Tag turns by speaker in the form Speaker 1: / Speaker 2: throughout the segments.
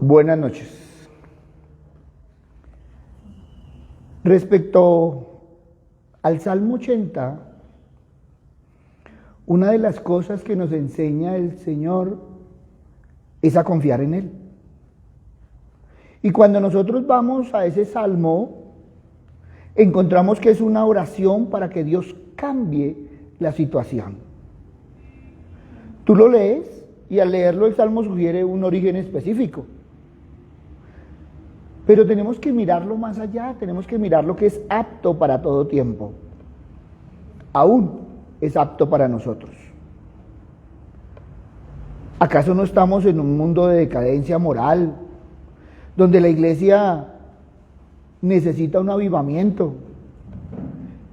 Speaker 1: Buenas noches. Respecto al Salmo 80, una de las cosas que nos enseña el Señor es a confiar en Él. Y cuando nosotros vamos a ese Salmo, encontramos que es una oración para que Dios cambie la situación. Tú lo lees y al leerlo el Salmo sugiere un origen específico. Pero tenemos que mirarlo más allá, tenemos que mirar lo que es apto para todo tiempo. Aún es apto para nosotros. ¿Acaso no estamos en un mundo de decadencia moral, donde la iglesia necesita un avivamiento?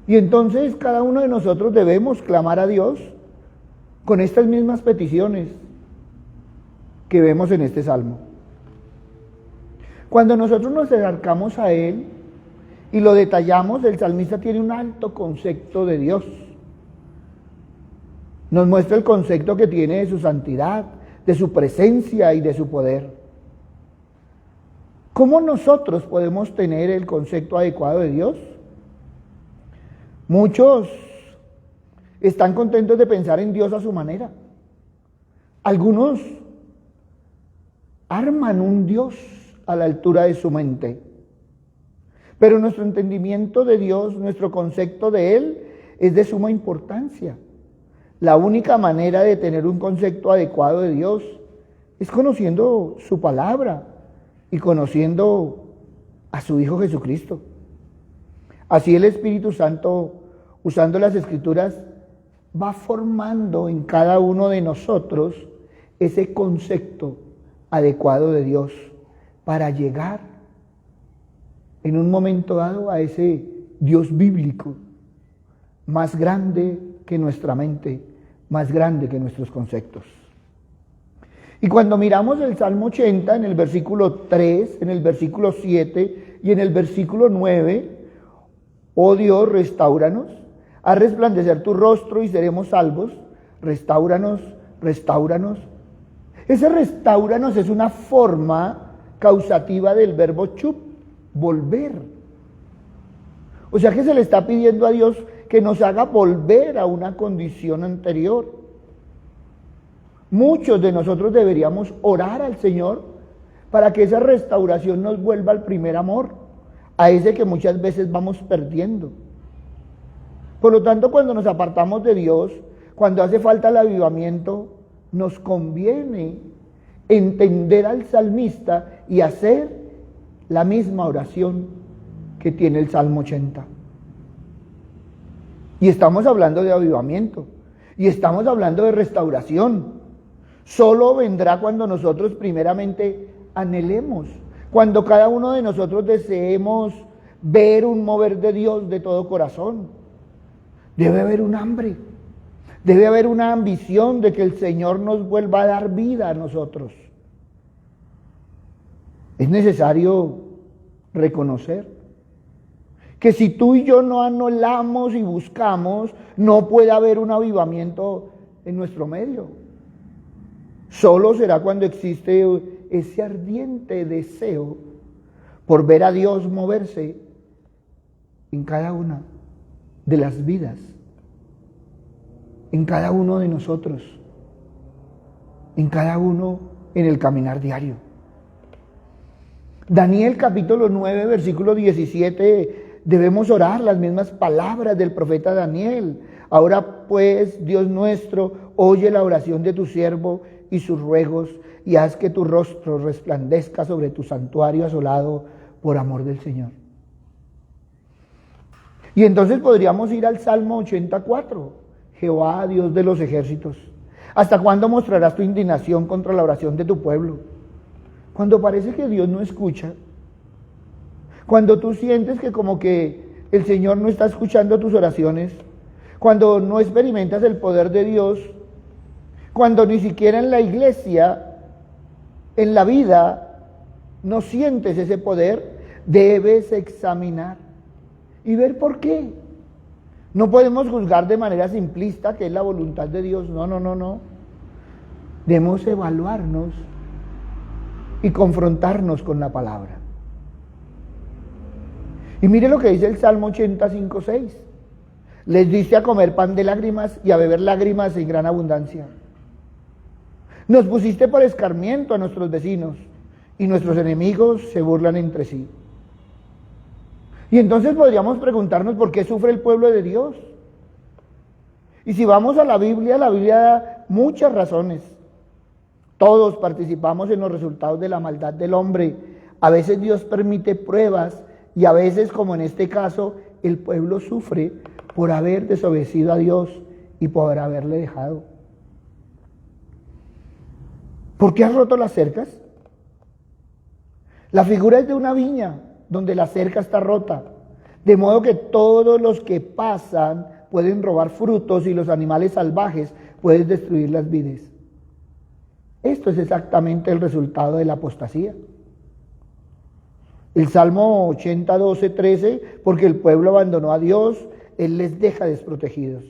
Speaker 1: Y entonces cada uno de nosotros debemos clamar a Dios con estas mismas peticiones que vemos en este Salmo. Cuando nosotros nos acercamos a Él y lo detallamos, el salmista tiene un alto concepto de Dios. Nos muestra el concepto que tiene de su santidad, de su presencia y de su poder. ¿Cómo nosotros podemos tener el concepto adecuado de Dios? Muchos están contentos de pensar en Dios a su manera. Algunos arman un Dios a la altura de su mente. Pero nuestro entendimiento de Dios, nuestro concepto de Él, es de suma importancia. La única manera de tener un concepto adecuado de Dios es conociendo su palabra y conociendo a su Hijo Jesucristo. Así el Espíritu Santo, usando las Escrituras, va formando en cada uno de nosotros ese concepto adecuado de Dios para llegar en un momento dado a ese Dios bíblico, más grande que nuestra mente, más grande que nuestros conceptos. Y cuando miramos el Salmo 80, en el versículo 3, en el versículo 7 y en el versículo 9, oh Dios, restáuranos, haz resplandecer tu rostro y seremos salvos, restáuranos, restáuranos. Ese restáuranos es una forma causativa del verbo chup, volver. O sea que se le está pidiendo a Dios que nos haga volver a una condición anterior. Muchos de nosotros deberíamos orar al Señor para que esa restauración nos vuelva al primer amor, a ese que muchas veces vamos perdiendo. Por lo tanto, cuando nos apartamos de Dios, cuando hace falta el avivamiento, nos conviene entender al salmista y hacer la misma oración que tiene el Salmo 80. Y estamos hablando de avivamiento, y estamos hablando de restauración. Solo vendrá cuando nosotros primeramente anhelemos, cuando cada uno de nosotros deseemos ver un mover de Dios de todo corazón. Debe haber un hambre, debe haber una ambición de que el Señor nos vuelva a dar vida a nosotros. Es necesario reconocer que si tú y yo no anhelamos y buscamos, no puede haber un avivamiento en nuestro medio. Solo será cuando existe ese ardiente deseo por ver a Dios moverse en cada una de las vidas, en cada uno de nosotros, en cada uno en el caminar diario. Daniel capítulo 9, versículo 17, debemos orar las mismas palabras del profeta Daniel. Ahora pues, Dios nuestro, oye la oración de tu siervo y sus ruegos, y haz que tu rostro resplandezca sobre tu santuario asolado por amor del Señor. Y entonces podríamos ir al Salmo 84. Jehová, Dios de los ejércitos, ¿hasta cuándo mostrarás tu indignación contra la oración de tu pueblo? Cuando parece que Dios no escucha, cuando tú sientes que como que el Señor no está escuchando tus oraciones, cuando no experimentas el poder de Dios, cuando ni siquiera en la iglesia, en la vida, no sientes ese poder, debes examinar y ver por qué. No podemos juzgar de manera simplista que es la voluntad de Dios. No. Debemos evaluarnos y confrontarnos con la palabra. Y mire lo que dice el Salmo 85:6. Les diste a comer pan de lágrimas y a beber lágrimas en gran abundancia. Nos pusiste por escarmiento a nuestros vecinos y nuestros enemigos se burlan entre sí. Y entonces podríamos preguntarnos por qué sufre el pueblo de Dios. Y si vamos a la Biblia da muchas razones. Todos participamos en los resultados de la maldad del hombre. A veces Dios permite pruebas y a veces, como en este caso, el pueblo sufre por haber desobedecido a Dios y por haberle dejado. ¿Por qué has roto las cercas? La figura es de una viña donde la cerca está rota, de modo que todos los que pasan pueden robar frutos y los animales salvajes pueden destruir las vides. Esto es exactamente el resultado de la apostasía. El Salmo 80, 12, 13, porque el pueblo abandonó a Dios, Él les deja desprotegidos.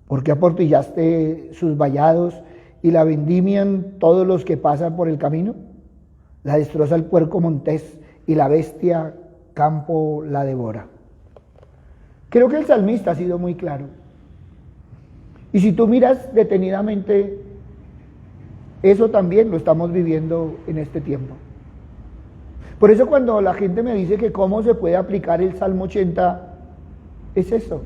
Speaker 1: Porque aportillaste sus vallados y la vendimian todos los que pasan por el camino. La destroza el puerco montés y la bestia campo la devora. Creo que el salmista ha sido muy claro. Y si tú miras detenidamente, eso también lo estamos viviendo en este tiempo. Por eso cuando la gente me dice que cómo se puede aplicar el Salmo 80, es eso.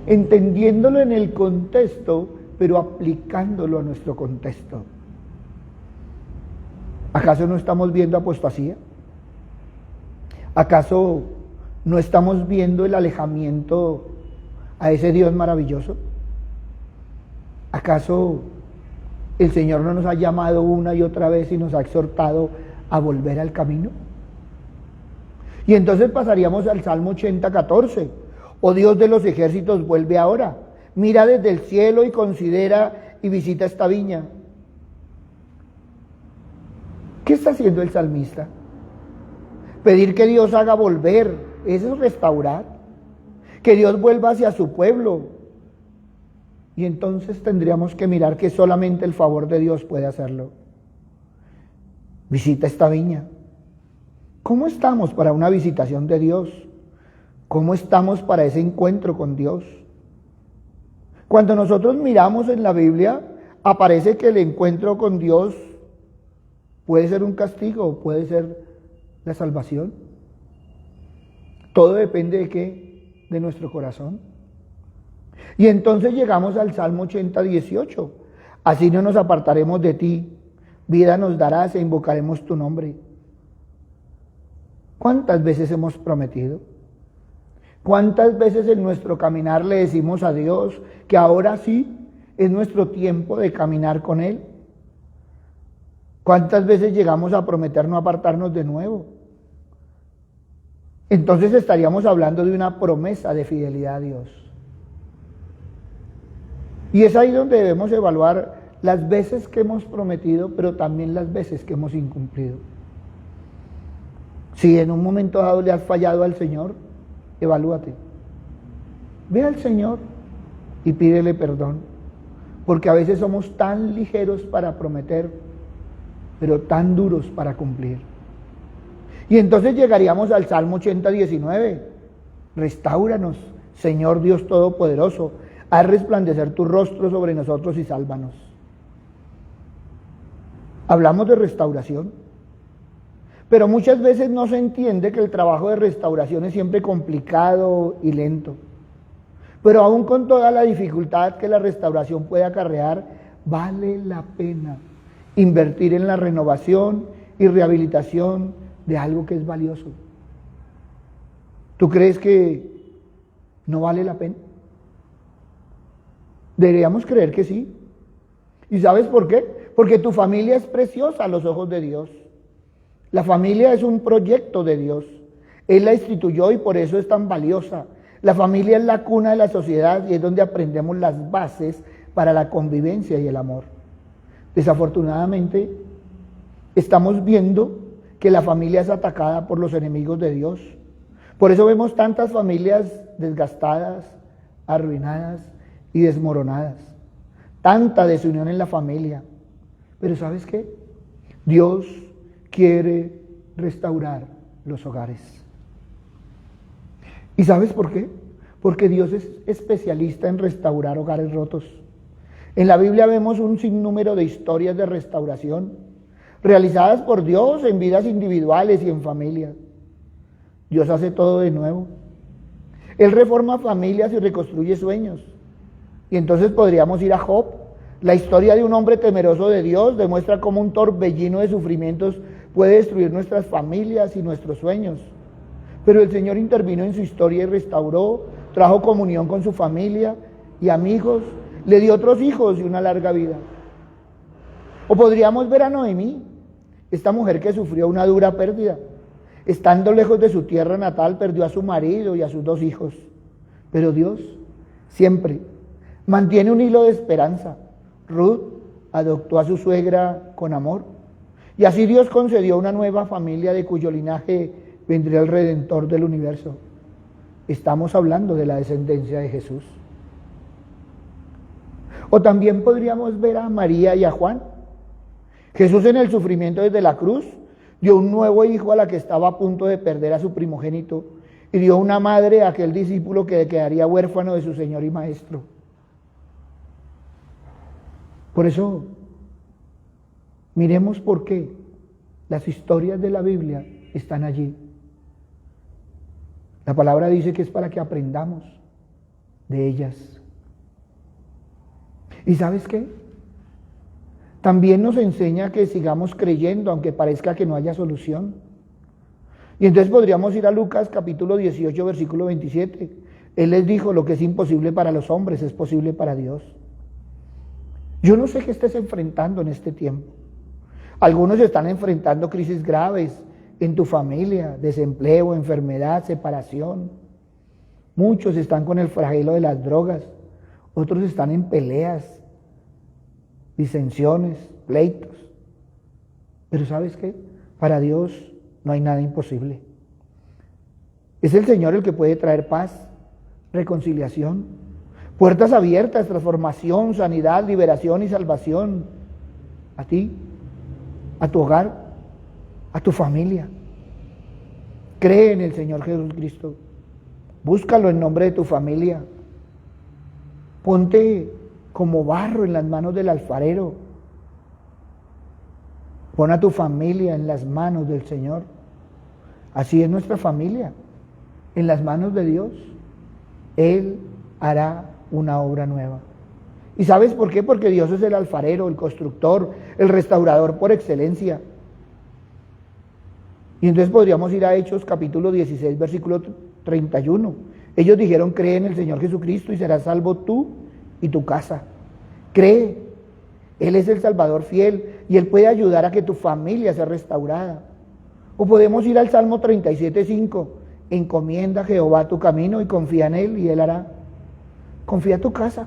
Speaker 1: Entendiéndolo en el contexto, pero aplicándolo a nuestro contexto. ¿Acaso no estamos viendo apostasía? ¿Acaso no estamos viendo el alejamiento a ese Dios maravilloso? ¿Acaso el Señor no nos ha llamado una y otra vez y nos ha exhortado a volver al camino? Y entonces pasaríamos al Salmo 80, 14. Oh Dios de los ejércitos, vuelve ahora. Mira desde el cielo y considera y visita esta viña. ¿Qué está haciendo el salmista? Pedir que Dios haga volver, eso es restaurar. Que Dios vuelva hacia su pueblo. Y entonces tendríamos que mirar que solamente el favor de Dios puede hacerlo. Visita esta viña. ¿Cómo estamos para una visitación de Dios? ¿Cómo estamos para ese encuentro con Dios? Cuando nosotros miramos en la Biblia, aparece que el encuentro con Dios puede ser un castigo, puede ser la salvación. Todo depende de qué, de nuestro corazón. Y entonces llegamos al Salmo 80, 18. Así no nos apartaremos de ti, vida nos darás e invocaremos tu nombre. ¿Cuántas veces hemos prometido? ¿Cuántas veces en nuestro caminar le decimos a Dios que ahora sí es nuestro tiempo de caminar con Él? ¿Cuántas veces llegamos a prometer no apartarnos de nuevo? Entonces estaríamos hablando de una promesa de fidelidad a Dios. Y es ahí donde debemos evaluar las veces que hemos prometido, pero también las veces que hemos incumplido. Si en un momento dado le has fallado al Señor, evalúate. Ve al Señor y pídele perdón, porque a veces somos tan ligeros para prometer, pero tan duros para cumplir. Y entonces llegaríamos al Salmo 80, 19. Restáuranos, Señor Dios Todopoderoso, haz resplandecer tu rostro sobre nosotros y sálvanos. Hablamos de restauración, pero muchas veces no se entiende que el trabajo de restauración es siempre complicado y lento. Pero aún con toda la dificultad que la restauración puede acarrear, vale la pena invertir en la renovación y rehabilitación de algo que es valioso. ¿Tú crees que no vale la pena? Deberíamos creer que sí. ¿Y sabes por qué? Porque tu familia es preciosa a los ojos de Dios. La familia es un proyecto de Dios. Él la instituyó y por eso es tan valiosa. La familia es la cuna de la sociedad y es donde aprendemos las bases para la convivencia y el amor. Desafortunadamente, estamos viendo que la familia es atacada por los enemigos de Dios. Por eso vemos tantas familias desgastadas, arruinadas y desmoronadas. Tanta desunión en la familia. Pero ¿sabes qué? Dios quiere restaurar los hogares. ¿Y sabes por qué? Porque Dios es especialista en restaurar hogares rotos. En la Biblia vemos un sinnúmero de historias de restauración realizadas por Dios en vidas individuales y en familias. Dios hace todo de nuevo. Él reforma familias y reconstruye sueños. Y entonces podríamos ir a Job. La historia de un hombre temeroso de Dios demuestra cómo un torbellino de sufrimientos puede destruir nuestras familias y nuestros sueños. Pero el Señor intervino en su historia y restauró, trajo comunión con su familia y amigos, le dio otros hijos y una larga vida. O podríamos ver a Noemí, esta mujer que sufrió una dura pérdida. Estando lejos de su tierra natal, perdió a su marido y a sus 2 hijos. Pero Dios siempre mantiene un hilo de esperanza. Ruth adoptó a su suegra con amor. Y así Dios concedió una nueva familia de cuyo linaje vendría el Redentor del universo. Estamos hablando de la descendencia de Jesús. O también podríamos ver a María y a Juan. Jesús en el sufrimiento desde la cruz dio un nuevo hijo a la que estaba a punto de perder a su primogénito y dio una madre a aquel discípulo que quedaría huérfano de su Señor y Maestro. Por eso, miremos por qué las historias de la Biblia están allí. La palabra dice que es para que aprendamos de ellas. ¿Y sabes qué? También nos enseña que sigamos creyendo, aunque parezca que no haya solución. Y entonces podríamos ir a Lucas capítulo 18, versículo 27. Él les dijo, lo que es imposible para los hombres es posible para Dios. Yo no sé qué estés enfrentando en este tiempo. Algunos están enfrentando crisis graves en tu familia, desempleo, enfermedad, separación. Muchos están con el flagelo de las drogas, otros están en peleas, disensiones, pleitos. Pero ¿sabes qué? Para Dios no hay nada imposible. Es el Señor el que puede traer paz, reconciliación, puertas abiertas, transformación, sanidad, liberación y salvación a ti, a tu hogar, a tu familia. Cree en el Señor Jesucristo. Búscalo en nombre de tu familia. Ponte como barro en las manos del alfarero. Pon a tu familia en las manos del Señor. Así es nuestra familia, en las manos de Dios. Él hará una obra nueva. ¿Y sabes por qué? Porque Dios es el alfarero, el constructor, el restaurador por excelencia. Y entonces podríamos ir a Hechos capítulo 16, versículo 31. Ellos dijeron, cree en el Señor Jesucristo y serás salvo tú y tu casa. Cree, Él es el Salvador fiel y Él puede ayudar a que tu familia sea restaurada. O podemos ir al Salmo 37, 5. Encomienda a Jehová tu camino y confía en Él y Él hará. Confía tu casa.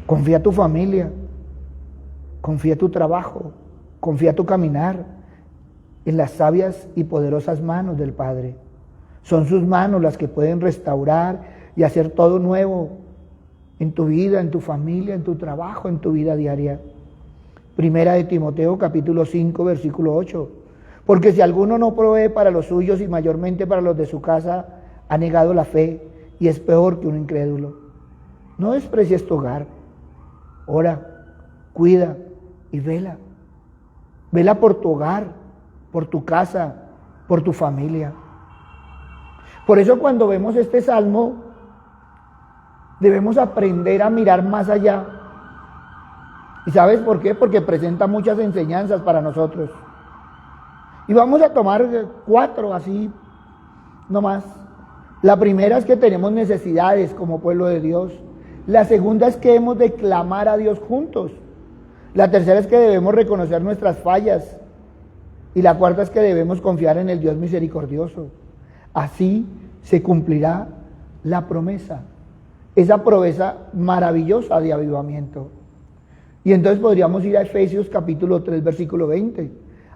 Speaker 1: Confía tu familia. Confía tu trabajo. Confía tu caminar en las sabias y poderosas manos del Padre. Son sus manos las que pueden restaurar y hacer todo nuevo en tu vida, en tu familia, en tu trabajo, en tu vida diaria. Primera de Timoteo capítulo 5 versículo 8. Porque si alguno no provee para los suyos y mayormente para los de su casa, ha negado la fe y es peor que un incrédulo. No desprecies tu hogar. Ora, cuida y vela. Vela por tu hogar, por tu casa, por tu familia. Por eso cuando vemos este salmo, debemos aprender a mirar más allá. ¿Y sabes por qué? Porque presenta muchas enseñanzas para nosotros. Y vamos a tomar 4 así, no más. La primera es que tenemos necesidades como pueblo de Dios. La segunda es que hemos de clamar a Dios juntos. La tercera es que debemos reconocer nuestras fallas. Y la cuarta es que debemos confiar en el Dios misericordioso. Así se cumplirá la promesa, esa promesa maravillosa de avivamiento. Y entonces podríamos ir a Efesios capítulo 3, versículo 20.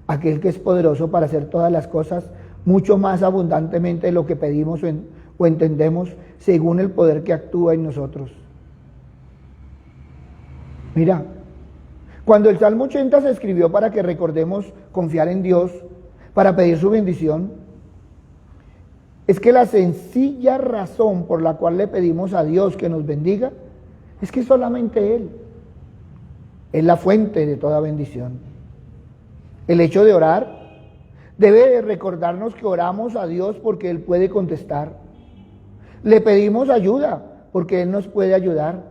Speaker 1: Aquel que es poderoso para hacer todas las cosas mucho más abundantemente de lo que pedimos o entendemos, según el poder que actúa en nosotros. Mira, Cuando el Salmo 80 se escribió para que recordemos confiar en Dios, para pedir su bendición, es que la sencilla razón por la cual le pedimos a Dios que nos bendiga, es que solamente Él es la fuente de toda bendición. El hecho de orar debe de recordarnos que oramos a Dios porque Él puede contestar. Le pedimos ayuda porque Él nos puede ayudar.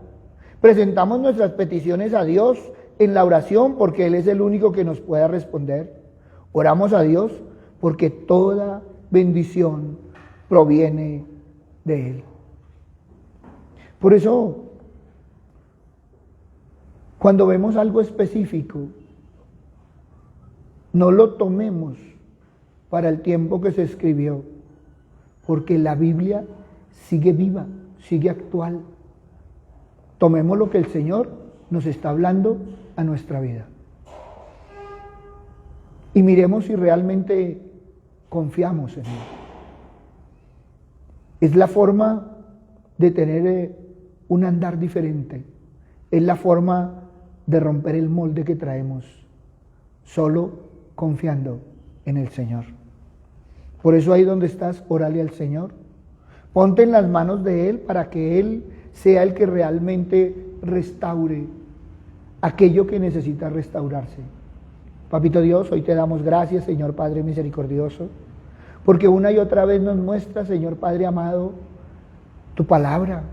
Speaker 1: Presentamos nuestras peticiones a Dios en la oración porque Él es el único que nos puede responder. Oramos a Dios porque toda bendición proviene de Él. Por eso, cuando vemos algo específico, no lo tomemos para el tiempo que se escribió, porque la Biblia sigue viva, sigue actual. Tomemos lo que el Señor nos está hablando a nuestra vida. Y miremos si realmente confiamos en Él. Es la forma de tener un andar diferente. Es la forma de romper el molde que traemos, solo confiando en el Señor. Por eso ahí donde estás, órale al Señor. Ponte en las manos de Él para que Él sea el que realmente restaure aquello que necesita restaurarse. Papito Dios, hoy te damos gracias, Señor Padre misericordioso, porque una y otra vez nos muestra, Señor Padre amado, tu palabra,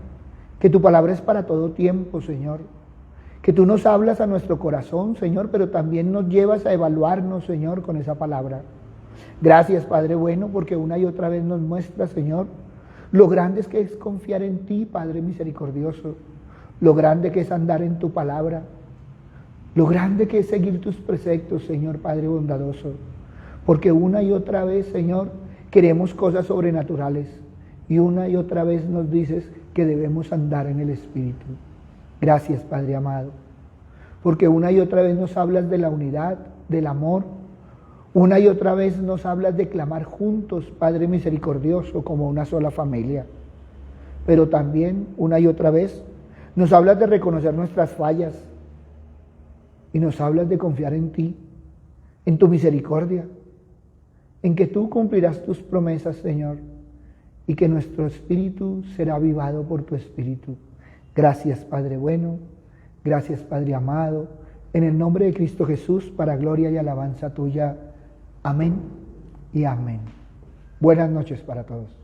Speaker 1: que tu palabra es para todo tiempo, Señor, que tú nos hablas a nuestro corazón, Señor, pero también nos llevas a evaluarnos, Señor, con esa palabra. Gracias, Padre bueno, porque una y otra vez nos muestra, Señor, lo grande que es confiar en ti, Padre misericordioso, lo grande que es andar en tu palabra, lo grande que es seguir tus preceptos, Señor Padre bondadoso, porque una y otra vez, Señor, queremos cosas sobrenaturales y una y otra vez nos dices que debemos andar en el Espíritu. Gracias, Padre amado, porque una y otra vez nos hablas de la unidad, del amor, una y otra vez nos hablas de clamar juntos, Padre misericordioso, como una sola familia, pero también una y otra vez nos hablas de reconocer nuestras fallas y nos hablas de confiar en ti, en tu misericordia, en que tú cumplirás tus promesas, Señor, y que nuestro espíritu será avivado por tu espíritu. Gracias, Padre bueno, gracias, Padre amado, en el nombre de Cristo Jesús, para gloria y alabanza tuya. Amén y amén. Buenas noches para todos.